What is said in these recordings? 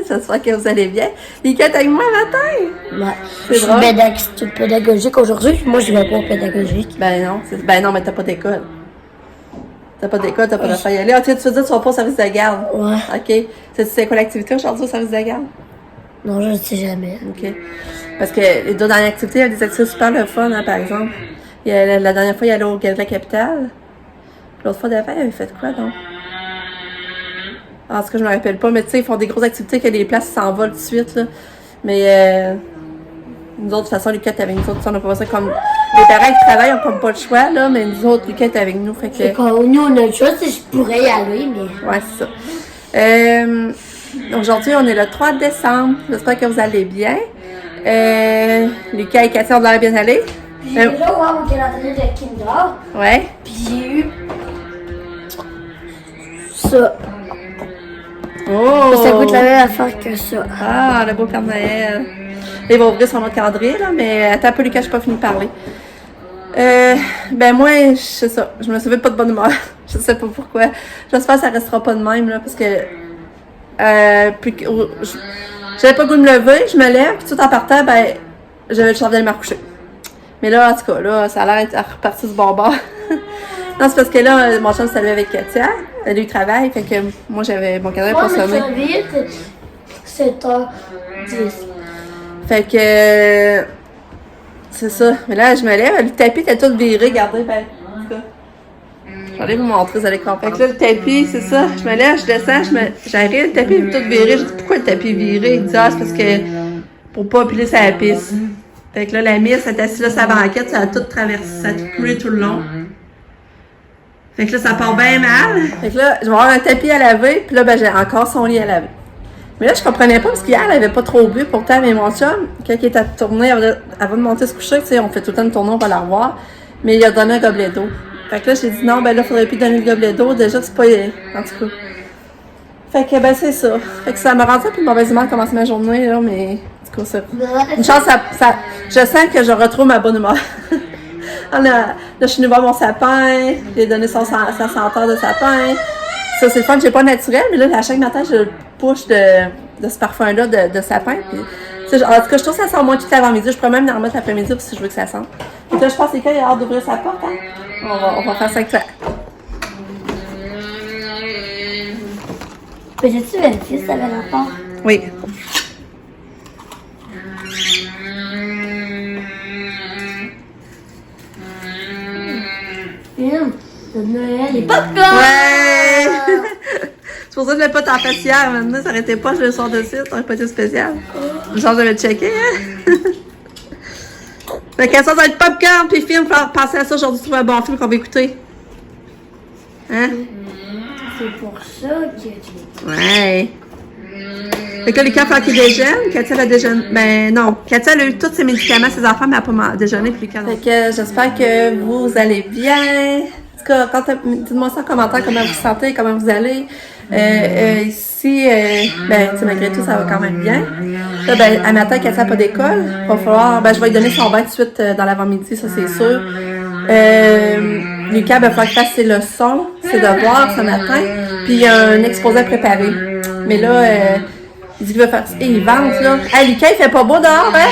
J'espère que vous allez bien. Lika, t'es avec moi matin? Ouais. C'est Je drôle. suis pédagogique aujourd'hui. Moi, je vais pas au pédagogique. Ben non, mais t'as pas d'école. T'as pas d'école, t'as pas de faire y aller. Ah, tu veux dire que tu vas pas au service de garde? Ouais. OK. C'est quoi l'activité aujourd'hui au service de garde? Non, je ne sais jamais. OK. Parce que les deux dernières activités, il y a des activités super le fun, hein, par exemple. La dernière fois, il y allait au Galerie de la Capitale. L'autre fois d'avant, il avait fait quoi, donc? En tout cas, je me rappelle pas, mais tu sais, ils font des grosses activités que les places s'envolent tout de suite, là. Mais nous autres, de toute façon, Lucas est avec nous autres, on n'a pas ça comme... Les parents qui travaillent, on n'a comme pas le choix, là, mais nous autres, Lucas est avec nous, fait que... Quand nous, on a le choix, si je pourrais y aller, mais... Ouais, c'est ça. Aujourd'hui, on est le 3 décembre. J'espère que vous allez bien. Lucas et Katia ont l'air bien aller. J'ai déjà ouvert mon calendrier de Kinder, Ouais. puis j'ai eu... ça. Oh! Ça coûte la même affaire que ça. Ah, le beau Père Noël. Il va ouvrir son autre calendrier, là, mais attends un peu, Lucas, je n'ai pas fini de parler. Ben moi, c'est ça. Je me souviens pas de bonne humeur. Je sais pas pourquoi. J'espère que ça restera pas de même, là, parce que... j'avais pas le goût de me lever, je me lève, puis tout en partant, ben, j'avais le choix d'aller me recoucher. Mais là, en tout cas, là, ça a l'air d'être reparti du bon bord. Non, c'est parce que là, mon chum s'est levé avec Katia. Elle a eu travail, fait que moi, j'avais mon calendrier pour sommer. Moi, je me suis 7h10. Fait que... c'est ça. Mais là, je me lève, le tapis était tout viré, regardez, ben, en tout cas. Je vais aller vous montrer, vous allez comprendre. Fait que là, le tapis, c'est ça. Je me lève, je descends, j'arrive, le tapis est tout viré. Je dis, pourquoi le tapis est viré? Il dit, ah, c'est parce que... pour pas piler sa piste. Fait que là, la miss, elle est assise là, sa banquette, ça a tout traversé, ça a tout coulé tout le long. Fait que là, ça part bien mal. Fait que là, je vais avoir un tapis à laver, puis là, ben, j'ai encore son lit à laver. Mais là, je comprenais pas, parce qu'hier, elle avait pas trop bu, pourtant, mais mon chum, quand il était tourné, avant de monter se coucher, tu sais, on fait tout le temps une tournée, on va la revoir, mais il a donné un gobelet d'eau. Fait que là, j'ai dit, non, ben là, faudrait plus donner le gobelet d'eau, déjà, c'est pas... en tout cas. Fait que, ben, c'est ça. Fait que ça m'a rendu plus mauvaise humeur de commencer ma journée, là, mais... en tout cas, c'est... une chance, je sens que je retrouve ma bonne humeur. Là, je suis venue voir mon sapin, j'ai donné sa senteur de sapin. Ça, c'est le fun, j'ai pas naturel, mais là, à chaque matin, je le push de ce parfum-là de sapin. Puis, en tout cas, je trouve que ça sent moins tout l'avant-midi. Je pourrais même en remettre l'après-midi si je veux que ça sente. Donc là, je pense que Lucas, il a hâte d'ouvrir sa porte. Hein? On va faire ça avec ça. Peux-tu vérifier si ça avait la porte? Oui. De Noël, les popcorn! Ouais! C'est pour ça que je l'ai pas t'en fait hier. Maintenant, ça arrêtait pas, je le sors de site, ça aurait pas été spécial. Genre, j'avais checké, hein? Fait qu'à ça va être popcorn puis film, faut penser à ça aujourd'hui, trouver un bon film qu'on va écouter. Hein? C'est pour ça que... Ouais. Fait que là, Lucas, il faut qu'il déjeune. Katia, elle a déjeuné. Ben non, Katia, elle a eu tous ses médicaments, ses enfants, mais elle n'a pas déjeuné. Puis Lucas. Fait que j'espère que vous allez bien. En tout cas, dites-moi ça en commentaire, comment vous vous sentez, comment vous allez. Ici, ben, malgré tout, ça va quand même bien. Là, ben, à matin, Katia n'a pas d'école. Il va falloir, ben, je vais lui donner son bain tout de suite dans l'avant-midi, ça, c'est sûr. Lucas, ben, il va falloir qu'il fasse ses leçons, ses devoirs ce matin. Puis, il y a un exposé à préparer. Mais là, il dit qu'il va faire... il vente, là. Hey, Lucas, il fait pas beau dehors, hein?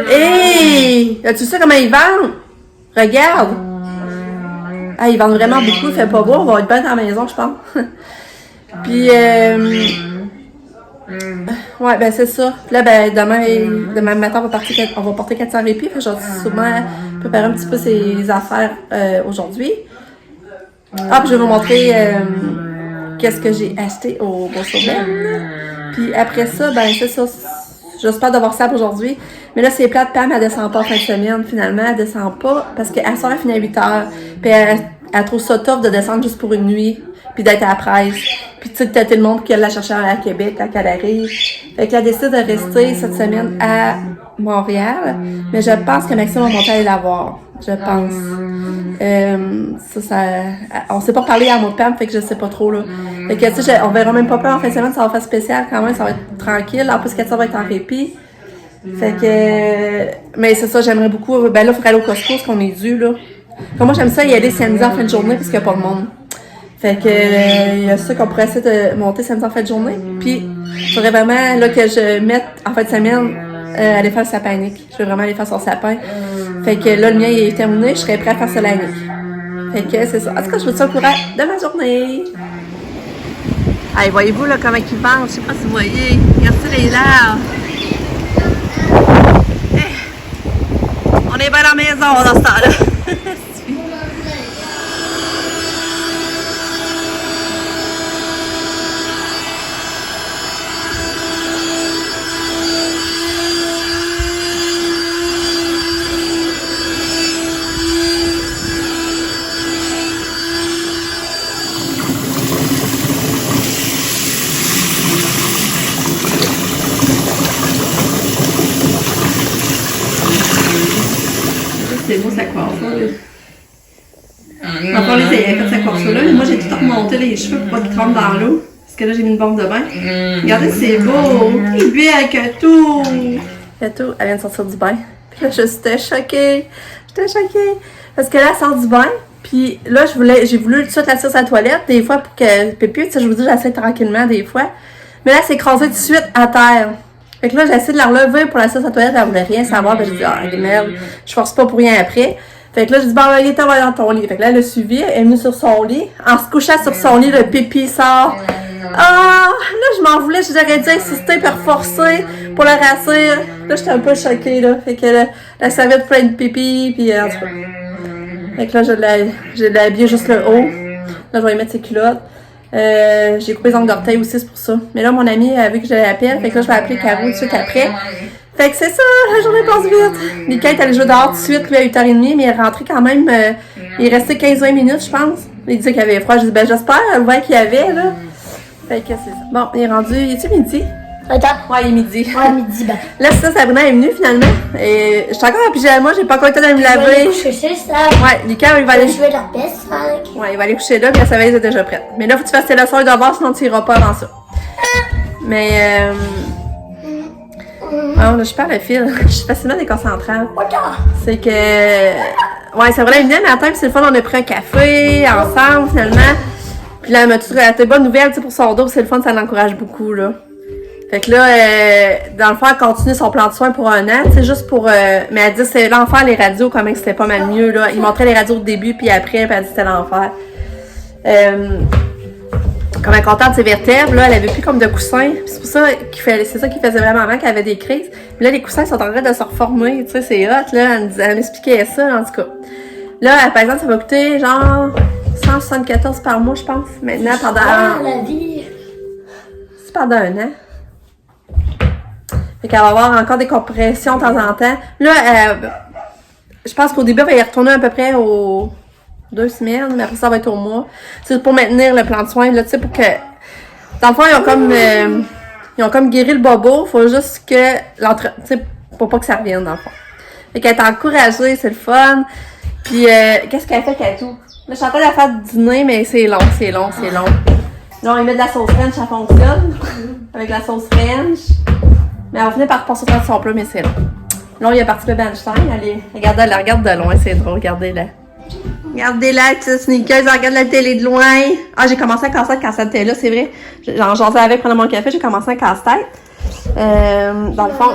Hey! Tu sais comment il vend? Regarde! Ah, ils vendent vraiment beaucoup, il fait pas beau, on va être bien dans la maison, je pense. Puis, ouais, ben c'est ça. Puis là, ben demain matin, on va porter 400 répits. Fait que je vais sûrement préparer un petit peu ses affaires aujourd'hui. Ah, puis je vais vous montrer qu'est-ce que j'ai acheté au Bourse-Urbaine. Puis après ça, ben c'est ça. J'espère d'avoir ça pour aujourd'hui. Mais là, c'est plate, Pam, elle descend pas en fin de semaine. Finalement, elle descend pas parce qu'elle sort, elle finit à 8h. Puis elle trouve ça tough de descendre juste pour une nuit. Puis d'être à la presse. Puis tu sais, tâter le monde qu'elle la chercher à Québec quand elle arrive. Fait qu'elle décide de rester cette semaine à Montréal. Mais je pense que Maxime va monter aller la voir. Je pense. On s'est pas parlé à moi Pam, fait que je sais pas trop, là. Fait que, tu sais, on verra même pas peur en fin de semaine, ça va faire spécial quand même, ça va être tranquille. En plus, Katia va être en répit. Fait que, mais c'est ça, j'aimerais beaucoup. Ben là, il faudrait aller au Costco, ce qu'on est dû, là. Comme moi, j'aime ça y aller samedi en fin de journée, parce qu'il n'y a pas de monde. Fait que il y a ça qu'on pourrait essayer de monter samedi en fin de journée. Puis il faudrait vraiment là, que je mette en fin de semaine aller faire le sapanique. Je veux vraiment aller faire son sapin. Fait que là, le mien il est terminé, je serais prêt à faire ça la nuit. Fait que c'est ça. En tout cas, je vous tiens au courant de ma journée. Hey, voyez-vous là comment ils vendent? Je sais pas si vous voyez. Regardez les larves. Hey. On est bien à la maison dans ce temps-là. C'est beau sa coiffure. Encore les fait sa coiffure là, mais moi j'ai tout remonté les cheveux pour pas qu'ils trempent dans l'eau. Parce que là j'ai mis une bombe de bain. Regardez, c'est beau! Il vit avec tout! Tout, elle vient de sortir du bain. Puis là, j'étais choquée. Parce que là, elle sort du bain. Puis là, j'ai voulu tout de suite la sur sa toilette, des fois pour qu'elle pépite. Tu sais, je vous dis, j'essaie tranquillement des fois. Mais là, elle s'est écrasée tout de suite à terre. Fait que là, j'ai essayé de la relever pour la sur sa toilette, elle voulait rien savoir. Puis j'ai dit, ah, merde, je force pas pour rien après. Fait que là, j'ai dit, bon, il était dans ton lit. Fait que là, elle a suivi, elle est venue sur son lit. En se couchant sur son lit, le pipi sort. Ah! Là, je m'en voulais, j'aurais dû insister pour forcer pour la rassir. Là, j'étais un peu choquée, là. Fait que la serviette pleine de pipi, puis en tout cas. Fait que là, je l'ai habillé juste le haut. Là, je vais lui mettre ses culottes. J'ai coupé les ongles d'orteil aussi, c'est pour ça. Mais là, mon ami a vu que je l'appelle, fait que là, je vais appeler Caro tout de suite après. Fait que c'est ça, la journée passe vite. Mika est allé jouer dehors tout de suite, lui, à 8h30, mais il est rentré quand même, il est resté 15-20 minutes, je pense. Il disait qu'il avait froid, je dis, ben j'espère, le vin qu'il y avait, là. Fait que c'est ça. Bon, il est rendu, est-tu midi? Attends. Ouais, il est midi. Ouais, midi, ben. Là, c'est ça, Sabrina est venue, finalement. Et j'étais encore en pyjama, j'ai pas encore eu le temps de me laver. Je sais ça. Ouais, Mika, il va aller... Je vais la PS5. Ouais, il va aller coucher là, puis la veille, est déjà prête. Mais là, faut que tu fasses tes leçons et devoirs, sinon tu iras pas avant ça. Mais, oh, là, je perds le fil. Je suis facilement déconcentrable. C'est que... Ouais, c'est vraiment évident, mais attends, puis c'est le fun, on a pris un café ensemble, finalement. Puis là, elle m'a dit, t'as une bonne nouvelle, tu sais, pour son dos, c'est le fun, ça l'encourage beaucoup, là. Fait que là, dans le fond, elle continue son plan de soins pour 1 an, tu sais, juste pour... mais elle dit, c'est l'enfer, les radios, quand même, c'était pas mal mieux, là. Il montrait les radios au début, puis après, puis elle dit, c'était l'enfer. Comme elle est contente de ses vertèbres, là, elle avait plus comme de coussins. C'est pour ça c'est ça qui faisait vraiment mal, qu'elle avait des crises. Puis là, les coussins sont en train de se reformer, tu sais, c'est hot, là. Elle m'expliquait ça, là, en tout cas. Là, par exemple, ça va coûter, genre, 174 par mois, je pense. Maintenant, pendant... la vie. C'est pendant 1 an. Fait qu'elle va avoir encore des compressions de temps en temps. Là, je pense qu'au début, elle va y retourner à peu près aux 2 semaines, mais après ça va être au mois. C'est pour maintenir le plan de soins, là, tu sais, pour que... Dans le fond, ils ont comme guéri le bobo. Faut juste que tu sais, pour pas que ça revienne, dans le fond. Fait qu'elle est encouragée, c'est le fun. Puis, qu'est-ce qu'elle fait, Katou? Là, je suis en train de la faire dîner, mais c'est long. Là, on y met de la sauce French, ça fonctionne. Avec la sauce French. Mais elle va finir par passer par son plat, mais c'est long. Là, il y a parti bébé Einstein. Elle la regarde de loin, c'est drôle, regardez-la. Regardez-la, petite sneakeuse, elle regarde la télé de loin. Ah, j'ai commencé à casser quand ça était là, c'est vrai. J'en jasais avec pendant mon café, j'ai commencé à casse-tête. Dans le fond,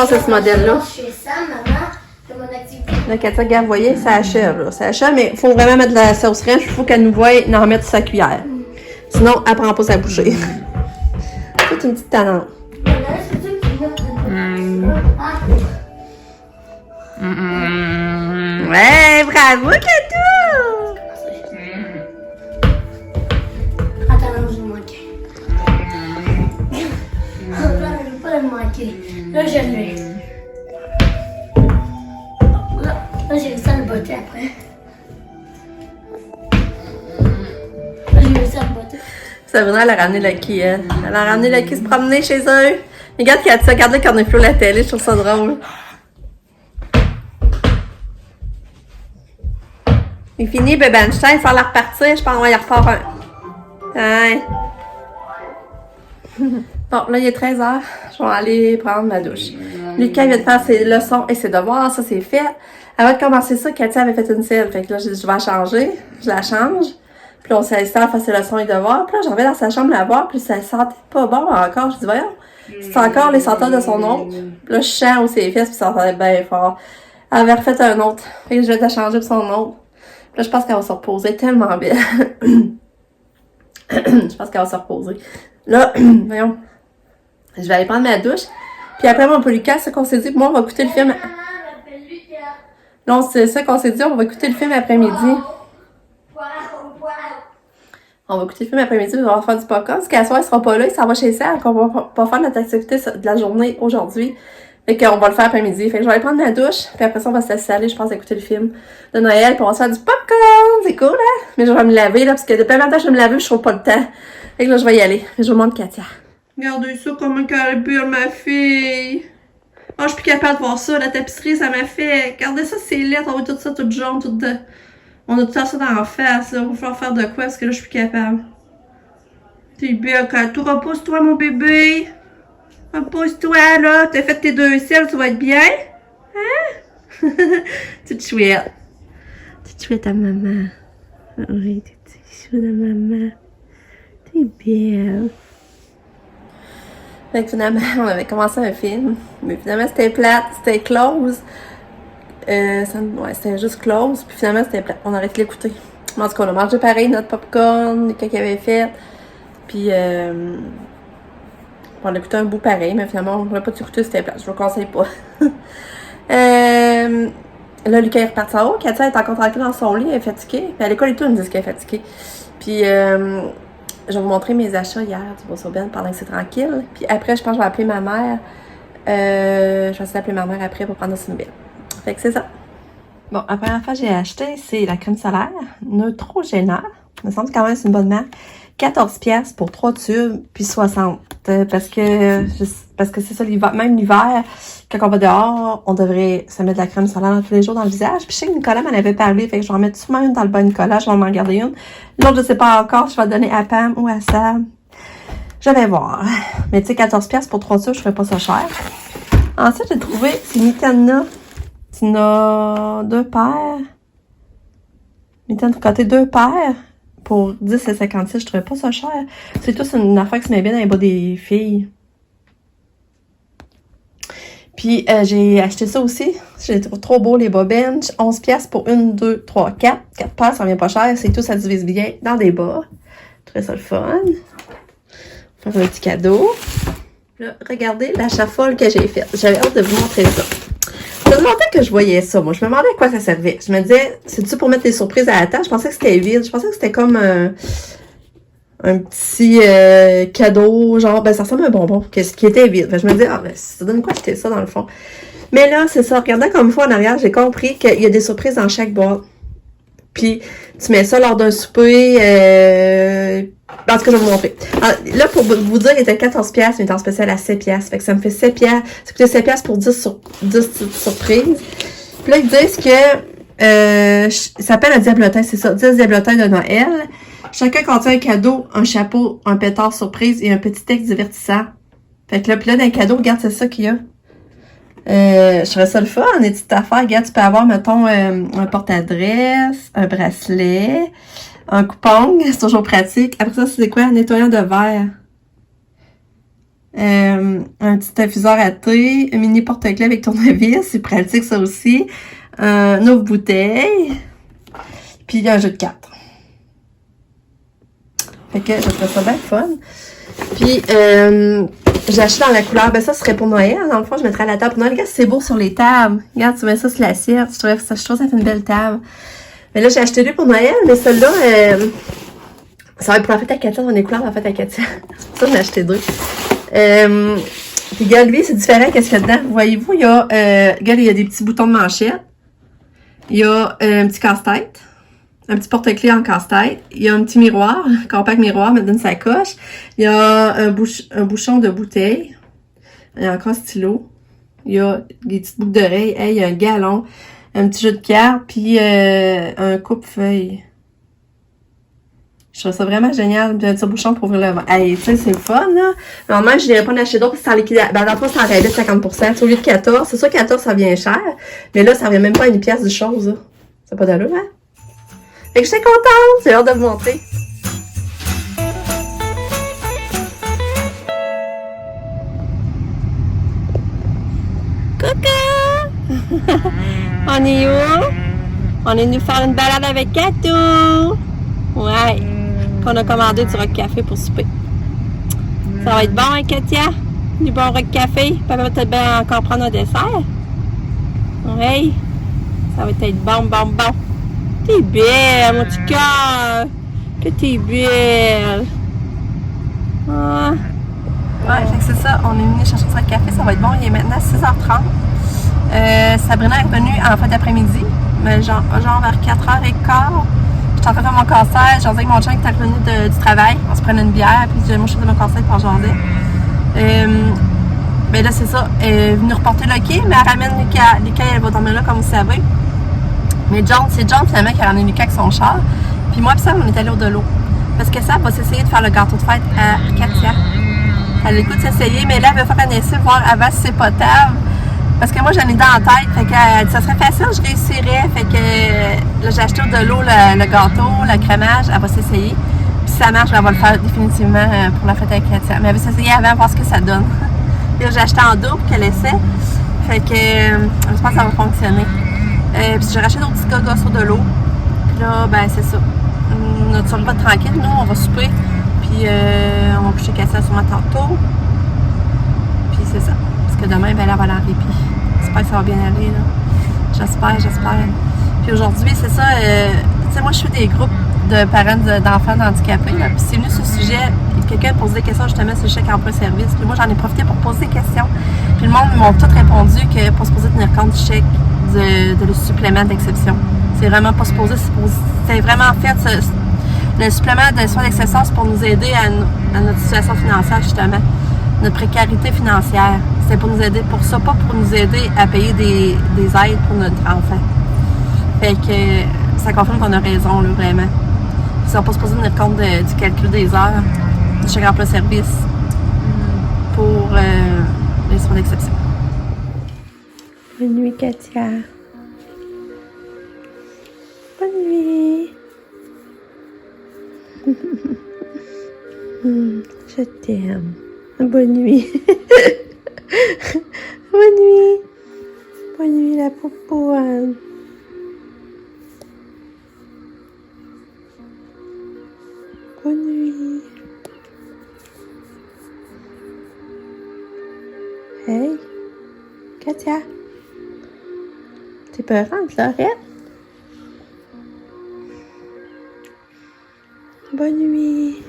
c'est ce modèle-là. Là, Katia, regarde, vous voyez, ça achève, là. Ça achève, mais il faut vraiment mettre de la sauce French. Il faut qu'elle nous voie en remettre sa cuillère. Sinon, elle prend pas sa bouchée. C'est une petite tannante. Ouais, bravo, Katou! Attends, non, je vais manquer. Là, je vais pas le manquer. Là, je l'ai. Là, j'ai réussi à le botter après. Là, j'ai réussi à le botter. Sabrina, elle a ramené Lucky, elle. Elle a ramené Lucky se promener chez eux. Regarde, Katia, regarde quand on est flou la télé, je trouve ça drôle. Il finit, bébé Einstein, il faut la repartir. Je pense qu'on va y refaire un. Hein? Bon, là, il est 13h. Je vais aller prendre ma douche. Lucas vient de faire ses leçons et ses devoirs. Ça, c'est fait. Avant de commencer ça, Katia avait fait une selle. Fait que là, j'ai dit, je vais la changer. Je la change. Puis là, on s'est installé à faire ses leçons et devoirs. Puis là, j'en vais dans sa chambre la voir. Puis ça sentait pas bon encore. Je dis, voyons, c'est encore les senteurs de son autre. Puis là, je chante aussi les fesses. Puis ça sentait bien fort. Elle avait refait un autre. Fait que je vais la changer pour son autre. Puis là, je pense qu'elle va se reposer tellement bien. Je pense qu'elle va se reposer. Là, voyons. Je vais aller prendre ma douche. Puis après, mon peu Lucas, c'est qu'on s'est dit que moi, on va écouter le film. Non, c'est ça qu'on s'est dit, on va écouter le film après-midi. On va écouter le film après-midi, on va faire du popcorn. Parce qu'à soir, il sera pas là, il s'en va chez ça, qu'on va pas faire notre activité de la journée aujourd'hui. Fait qu'on va le faire après-midi. Fait que je vais aller prendre ma douche, puis après ça, on va s'installer, je pense, à écouter le film de Noël, puis on va se faire du popcorn. C'est cool, hein? Mais je vais me laver, là, parce que depuis longtemps, je vais me laver, je trouve pas le temps. Fait que là, je vais y aller. Je vous montre Katia. Regardez ça, comment qu'elle pure, ma fille. Oh, je suis plus capable de voir ça, la tapisserie, ça m'a fait. Regardez ça, c'est laid, on voit tout ça, tout jaune, tout de... On a tout ça dans la face, là. Il va falloir faire de quoi, parce que là, je suis plus capable. T'es bien, quand tu repousse-toi, mon bébé. Repousse-toi, là. T'as fait tes 2 selles, tu vas être bien? Hein? Petite chouette. Petite chouette à maman. Oui, petite chouette à maman. T'es bien. Fait que finalement, on avait commencé un film, mais finalement c'était plate, c'était close. Ouais, c'était juste close, puis finalement c'était plate. On a arrêté de l'écouter. Mais en tout cas, on a mangé pareil notre popcorn, les cas qu'il avait fait. Puis on a écouté un bout pareil, mais finalement on ne pourrait pas t'écouter, c'était plate. Je vous le conseille pas. Là, Lucas est reparti en haut. Katia est encore tranquille dans son lit, elle est fatiguée. Puis à l'école et tout, elle me dit qu'elle est fatiguée. Puis je vais vous montrer mes achats hier du Bourse-Urbaine pendant que c'est tranquille. Puis après, je pense que je vais appeler ma mère. Je vais essayer d'appeler ma mère après pour prendre ses nouvelles. Fait que c'est ça. Bon, la première fois que j'ai acheté, c'est la crème solaire Neutrogena. Il me semble quand même c'est une bonne marque. 14$ pour 3 tubes, puis 60. Parce que c'est ça, l'hiver, même l'hiver, quand on va dehors, on devrait se mettre de la crème solaire tous les jours dans le visage. Puis je sais que Nicolas m'en avait parlé, fait que je vais en mettre souvent une dans le bas de Nicolas, je vais m'en garder une. L'autre, je sais pas encore, je vais la donner à Pam ou à Sam. Je vais voir. Mais tu sais, 14$ pour 3 tubes, je ferais pas ça cher. Ensuite, j'ai trouvé, c'est Mitana. Tu as 2 paires. Mitana, côté 2 paires. Pour 10,56$, je trouvais pas ça cher. C'est tout, c'est une affaire qui se met bien dans les bas des filles. Puis, j'ai acheté ça aussi. J'ai trouvé trop beau, les bas bench. 11$ pour 1, 2, 3, 4. 4 paires, ça vient pas cher. C'est tout, ça divise bien dans des bas. Je trouvais ça le fun. Faire un petit cadeau. Là, regardez l'achat folle que j'ai fait. J'avais hâte de vous montrer ça. Ça faisait longtemps que je voyais ça, moi. Je me demandais à quoi ça servait. Je me disais, c'est-tu pour mettre des surprises à la table? Je pensais que c'était vide. Je pensais que c'était comme un petit cadeau, genre, ben ça ressemble à un bonbon, qui était vide. Fait que je me disais, ah ben ça donne quoi acheter ça dans le fond? Mais là, c'est ça. Regardant comme fois en arrière, j'ai compris qu'il y a des surprises dans chaque boîte. Puis, tu mets ça lors d'un souper. En tout cas, je vais vous montrer. Alors, là, pour vous dire, il était 14$, mais il était en spécial à 7$. Fait que ça me fait 7$. Ça coûtait 7$ pour 10 surprises. Puis là, ils disent que ça s'appelle un diablotin, c'est ça. 10 diablotins de Noël. Chacun contient un cadeau, un chapeau, un pétard surprise et un petit texte divertissant. Fait que là, puis là, dans le cadeau, regarde, c'est ça qu'il y a. Je ferais ça le fun, des petites affaires. Regarde, tu peux avoir, mettons, un porte-adresse, un bracelet, un coupon, c'est toujours pratique. Après ça, c'est quoi? Un nettoyant de verre. Un petit infuseur à thé, un mini porte-clés avec tournevis, c'est pratique ça aussi. Un ouvre-bouteille, puis un jeu de cartes. Fait que je trouve ça bien fun. Puis, j'ai acheté dans la couleur, ben ça serait pour Noël. Dans le fond, je mettrais à la table pour Noël. Regarde, c'est beau sur les tables. Regarde, tu mets ça sur l'assiette. Je trouve ça fait une belle table. Mais là, j'ai acheté 2 pour Noël, mais celle-là, ça va être pour la fête à Katia. On est couleur de la fête à Katia. C'est pour ça que j'en ai acheté 2. Puis, regarde, lui, c'est différent. Qu'est-ce qu'il y a dedans? Voyez-vous, il y a, regarde, il y a des petits boutons de manchette. Il y a un petit casse-tête. Un petit porte-clés en casse-tête. Il y a un petit miroir, un compact miroir, mettre dans une sacoche. Il y a un bouchon de bouteille. Il y a encore un stylo. Il y a des petites boucles d'oreilles. Hey, il y a un galon. Un petit jeu de cartes. Puis un coupe-feuille. Je trouve ça vraiment génial. Puis un tire-bouchon pour ouvrir le vent. Hey, tu sais, c'est le fun, là. Normalement, je n'irais pas en acheter d'autres parce que c'est en liquidation. Ben, dans le fond, c'est en rabais de 50%. Au lieu de 14. C'est sûr, 14, ça vient cher. Mais là, ça revient même pas à une pièce de chose, là. C'est pas d'allure, hein? Fait que j'étais contente. J'ai hâte de vous montrer. Coucou! On est où? On est venu faire une balade avec Katou. Ouais. Qu'on a commandé du Rock Café pour souper. Ça va être bon, hein, Katia? Du bon Rock Café. Papa va peut-être bien encore prendre un dessert. Oui. Ça va être bon. T'es belle, mon petit cœur. Que t'es belle. Ah. Ouais, fait que c'est ça. On est venu chercher du Rock Café. Ça va être bon. Il est maintenant 6h30. Sabrina est revenue en fin d'après-midi. Mais genre vers 4h15. J'étais en train de faire mon casse-tête, j'en disais avec mon chien qui était revenu du travail, on se prenait une bière, puis moi je faisais mon casse-tête pour jaser. Ben là c'est ça, elle est venue reporter le quai, mais elle ramène Lucas, elle va dormir là comme vous savez. Mais c'est John finalement qui a ramené Lucas avec son char, puis moi et Sam on est allés au de l'eau. Parce que Sam va s'essayer de faire le gâteau de fête à Katia. Elle écoute s'essayer, mais là elle veut faire un essai, voir avant si c'est potable. Parce que moi, j'en ai dans la tête, fait qu'elle dit ça serait facile, je réussirais. Fait que là, j'ai acheté de l'eau, le gâteau, le crémage, elle va s'essayer. Puis si ça marche, elle va le faire définitivement pour la fête avec Katia. Mais elle va s'essayer avant, voir ce que ça donne. Là, j'ai acheté en double qu'elle essaie. Fait que j'espère que ça va fonctionner. Puis j'ai racheté d'autres petits gogos de l'eau. Puis là, ben c'est ça. Notre soirée va être tranquille, nous, on va souper. Puis on va coucher Katia sûrement tantôt. Puis c'est ça. Parce que demain, ben, elle va aller en répit. J'espère que ça va bien aller, là. J'espère. Puis aujourd'hui, c'est ça, tu sais, moi, je suis des groupes de parents d'enfants handicapés, là. Puis c'est venu ce sujet, quelqu'un pose des questions justement sur le chèque emploi-service. Puis moi, j'en ai profité pour poser des questions. Puis le monde m'a tout répondu que pour se poser tenir compte du chèque de le supplément d'exception. C'est vraiment pas supposé, c'est vraiment fait, le supplément de soins d'exception, c'est pour nous aider à notre situation financière, justement. Notre précarité financière. C'est pour nous aider pour ça, pas pour nous aider à payer des aides pour notre enfant. Fait que ça confirme qu'on a raison, là, vraiment. Ils sont pas supposés tenir compte du calcul des heures de chaque emploi-service pour les soins d'exception. Bonne nuit, Katia. Bonne nuit. Je t'aime. Bonne nuit. Bonne nuit. Bonne nuit, la poupouane. Bonne nuit. Hey, Katia. T'es peurante, Laurette? Bonne nuit.